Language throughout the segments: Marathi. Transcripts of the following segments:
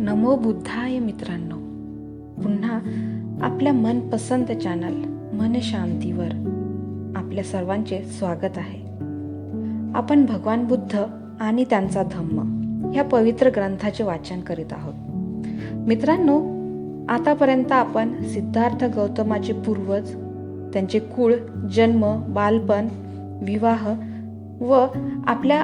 नमो बुद्धाय मित्रांनो, पुन्हा आपल्या मनपसंत चॅनल मन शांतीवर आपल्या सर्वांचे स्वागत आहे. आपण भगवान बुद्ध आणि त्यांचा धम्म या पवित्र ग्रंथाचे वाचन करीत आहोत. मित्रांनो, आतापर्यंत आपण सिद्धार्थ गौतमाचे पूर्वज, त्यांचे कुळ, जन्म, बालपण, विवाह व आपल्या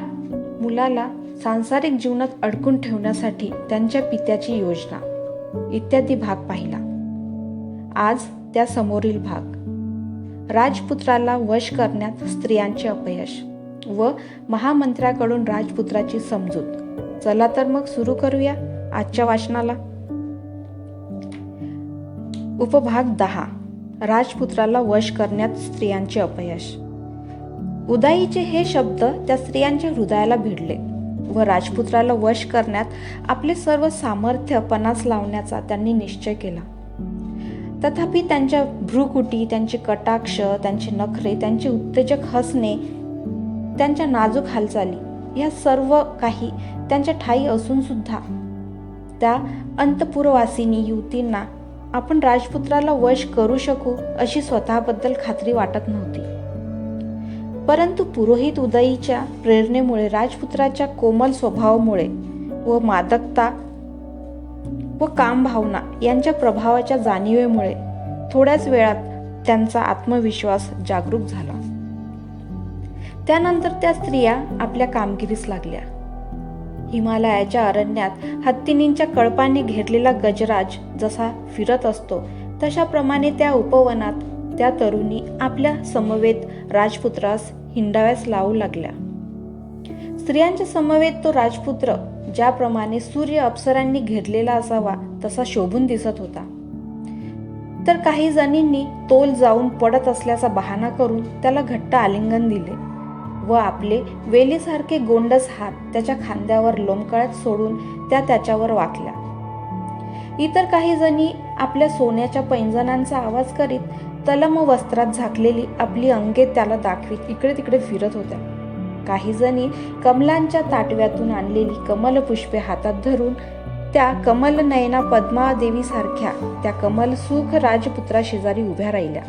मुलाला सांसारिक जीवनात अडकून ठेवण्यासाठी त्यांच्या पित्याची योजना इत्यादी भाग पाहिला. आज त्या समोरील भाग, राजपुत्राला वश करण्यात स्त्रियांचे अपयश व महामंत्र्याकडून राजपुत्राची समजूत. चला तर मग सुरू करूया आजच्या वाचनाला. उपभाग 10, राजपुत्राला वश करण्यात स्त्रियांचे अपयश. उदाईचे हे शब्द त्या स्त्रियांच्या हृदयाला भिडले व राजपुत्राला वश करण्यात आपले सर्व सामर्थ्य पणास लावण्याचा त्यांनी निश्चय केला. तथापि त्यांच्या भ्रूकुटी, त्यांचे कटाक्ष, त्यांचे नखरे, त्यांचे उत्तेजक हसणे, त्यांच्या नाजूक हालचाली या सर्व काही त्यांच्या ठायी असून सुद्धा त्या अंतपुरवासिनी युवतींना आपण राजपुत्राला वश करू शकू अशी स्वतःबद्दल खात्री वाटत नव्हती. परंतु पुरोहित उदयीच्या प्रेरणेमुळे, राजपुत्राच्या कोमल स्वभावामुळे व मादकता व कामभावना यांच्या प्रभावाच्या जाणीवेमुळे थोड्याच वेळात त्यांचा आत्मविश्वास जागरूक झाला. त्यानंतर त्या स्त्रिया आपल्या कामगिरीस लागल्या. हिमालयाच्या अरण्यात हत्तीनींच्या कळपाने घेरलेला गजराज जसा फिरत असतो तशाप्रमाणे त्या उपवनात त्या तरुणी आपल्या समवेत राजपुत्रास हिंडाव्यास लावू लागल्या. स्त्रियांच्या समवेत तो राजपुत्र ज्याप्रमाणे सूर्य अप्सरांनी घेरलेला असावा तसा शोभून दिसत होता. तर काही जणींनी तोल जाऊन पडत असल्याचा बहाणा करून त्याला घट्ट आलिंगन दिले व आपले वेलीसारखे गोंडस हात त्याच्या खांद्यावर लोंबकळत सोडून त्या त्याच्यावर वाकल्या. इतर काही जणी आपल्या सोन्याच्या पैंजणांचा आवाज करीत तलम वस्त्रात झाकलेली आपली अंगे त्याला दाखवीत इकडे तिकडे फिरत होत्या. काही जणी कमलांच्या ताटव्यातून आणलेली कमल पुष्पे हातात धरून त्या कमल नयना पद्मादेवी सारख्या त्या कमल सुख राजपुत्रा शेजारी उभ्या राहिल्या.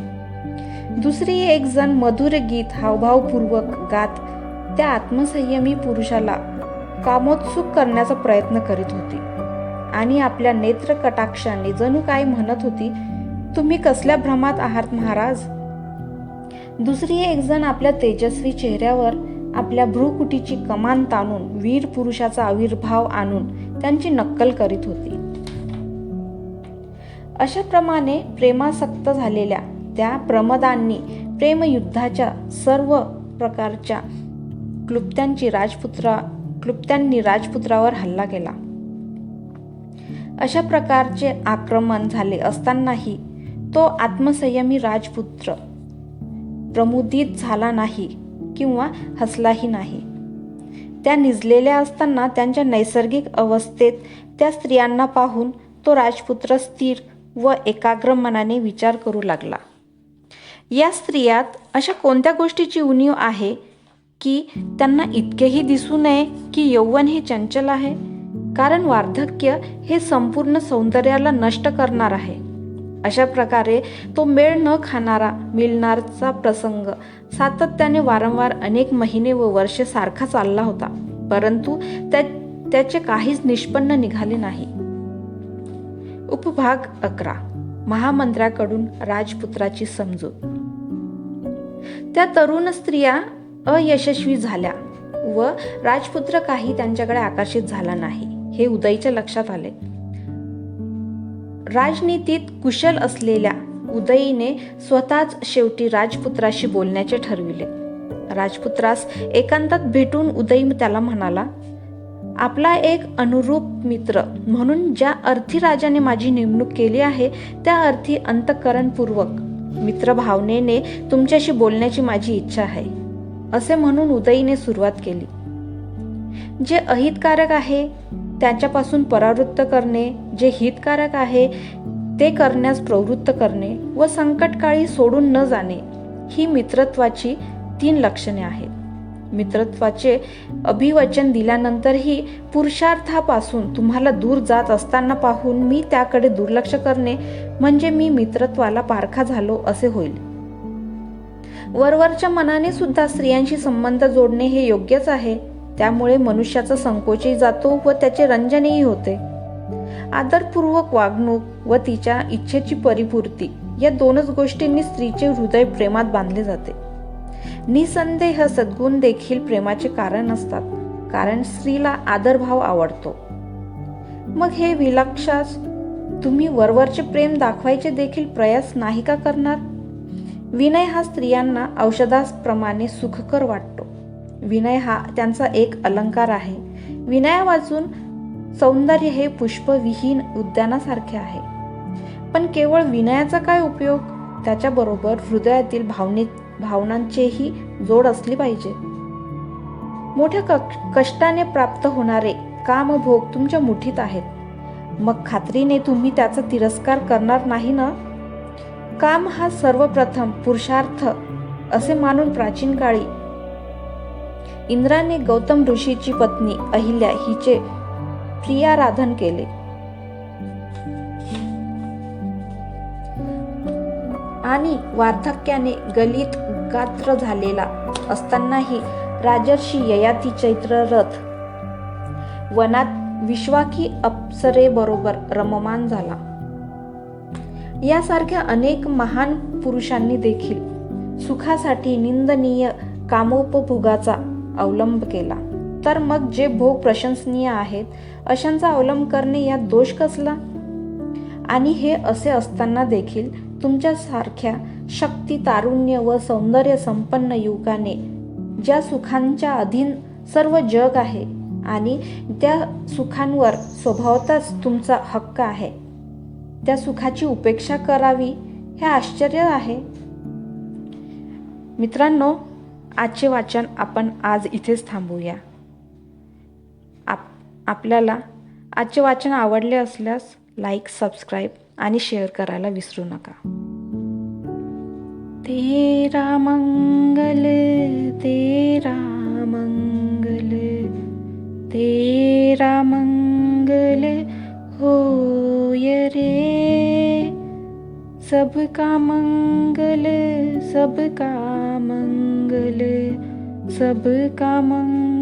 दुसरी एक जण मधुर गीत हावभावपूर्वक गात त्या आत्मसंयमी पुरुषाला कामोत्सुक करण्याचा प्रयत्न करीत होती आणि आपल्या नेत्र कटाक्षाने जणू काय म्हणत होती, तुम्ही कसल्या भ्रमात आहात महाराज. दुसरी एक जण आपल्या तेजस्वी चेहऱ्यावर आपल्या भ्रूकुटीची कमान ताणून वीर पुरुषाचा आविर्भाव आणून त्यांची नक्कल करीत होती. अशाप्रमाणे प्रेमासक्त झालेल्या त्या प्रमदांनी प्रेमयुद्धाच्या सर्व प्रकारच्या क्लुप्त्यांनी राजपुत्रावर हल्ला केला. अशा प्रकारचे आक्रमण झाले असतानाही तो आत्मसंयमी राजपुत्र प्रमुदित झाला नाही किंवा हसलाही नाही. त्या निजलेल्या असताना त्यांच्या नैसर्गिक अवस्थेत त्या स्त्रियांना पाहून तो राजपुत्र स्थिर व एकाग्र मनाने विचार करू लागला. या स्त्रियात अशा कोणत्या गोष्टीची उणीव आहे की त्यांना इतकेही दिसू नये की यौवन हे चंचल आहे, कारण वार्धक्य हे संपूर्ण सौंदर्याला नष्ट करणार आहे. अशा प्रकारे तो मेळ न खाणारा मिळणारचा प्रसंग सातत्याने वारंवार अनेक महिने व वर्षे सारखा चालला होता, परंतु त्याचे काहीच निष्पन्न निघाले नाही. उपभाग 11, महामंत्र्याकडून राजपुत्राची समजूत. त्या तरुण स्त्रिया अयशस्वी झाल्या व राजपुत्र काही त्यांच्याकडे आकर्षित झाला नाही हे उदयीच्या लक्षात आले. राजनीतीत कुशल असलेल्या उदयीने स्वतःच शेवटी राजपुत्राशी बोलण्याचे ठरविले. राजपुत्रास एकांतात भेटून उदयी त्याला म्हणाला, आपला एक अनुरूप मित्र म्हणून ज्या अर्थी राजाने माझी नेमणूक केली आहे त्या अर्थी अंतःकरणपूर्वक मित्रभावनेने तुमच्याशी बोलण्याची माझी इच्छा आहे, असे म्हणून उदयीने सुरुवात केली. जे अहितकारक आहे त्याच्यापासून परावृत्त करणे, जे हितकारक आहे ते करण्यास प्रवृत्त करणे व संकटकाळी सोडून न जाणे ही मित्रत्वाची 3 लक्षणे आहेत. मित्रत्वाचे अभिवचन दिल्यानंतरही पुरुषार्थापासून तुम्हाला दूर जात असताना पाहून मी त्याकडे दुर्लक्ष करणे म्हणजे मी मित्रत्वाला पारखा झालो असे होईल. वरवरच्या मनाने सुद्धा स्त्रियांशी संबंध जोडणे हे योग्यच आहे. त्यामुळे मनुष्याचा संकोचही जातो व त्याचे रंजनही होते. आदरपूर्वक वागणूक व तिच्या इच्छेची परिपूर्ती या दोनच गोष्टींनी स्त्रीचे हृदय प्रेमात बांधले जाते. निसंदेह सद्गुण देखील प्रेमाचे कारण असतात, कारण स्त्रीला आदरभाव आवडतो. मग हे विलक्षास तुम्ही वरवरचे प्रेम दाखवायचे देखील प्रयास नाही का करणार? विनय हा स्त्रियांना औषधाप्रमाणे सुखकर वाटतो. विनय हा त्यांचा एक अलंकार आहे. विनयावाचून सौंदर्य हे पुष्पविहीन उद्यानासारखे आहे. पण केवळ विनयाचा काय उपयोग? त्याच्याबरोबर हृदयातील भावनांचीही जोड असली पाहिजे. मोठ्या कष्टाने प्राप्त होणारे कामभोग तुमच्या मुठीत आहेत. मग खात्रीने तुम्ही त्याचा तिरस्कार करणार नाही ना? काम हा सर्वप्रथम पुरुषार्थ असे मानून प्राचीन काळी इंद्राने गौतम ऋषीची पत्नी अहिल्या हिचे प्रियाराधन केले. आणि वार्धक्याने गलित गात्र झालेला असतानाही राजर्षी ययाती चैत्ररथ वनात विश्वाकी अप्सरेबरोबर रममाण झाला. यासारख्या अनेक महान पुरुषांनी देखील सुखासाठी निंदनीय कामोपभोगाचा अवलंब केला. तर मग जे भोग प्रशंसनीय आहेत अशांचा अवलंब करणे यात दोष कसला? आणि हे असे असताना देखील तुमच्यासारख्या शक्ती, तारुण्य व सौंदर्य संपन्न युवकाने ज्या सुखांच्या अधीन सर्व जग आहे आणि त्या सुखांवर स्वभावतःच तुमचा हक्क आहे, त्या सुखाची उपेक्षा करावी हे आश्चर्य आहे. मित्रांनो, आजचे वाचन आपण आज इथेच थांबूया. आपल्याला आजचे वाचन आवडले असल्यास लाईक, सबस्क्राईब आणि शेअर करायला विसरू नका. तेरा मंगल तेरा मंगल तेरा मंगल होय रे, सबका मंगल सबका मंगल सबका मंगल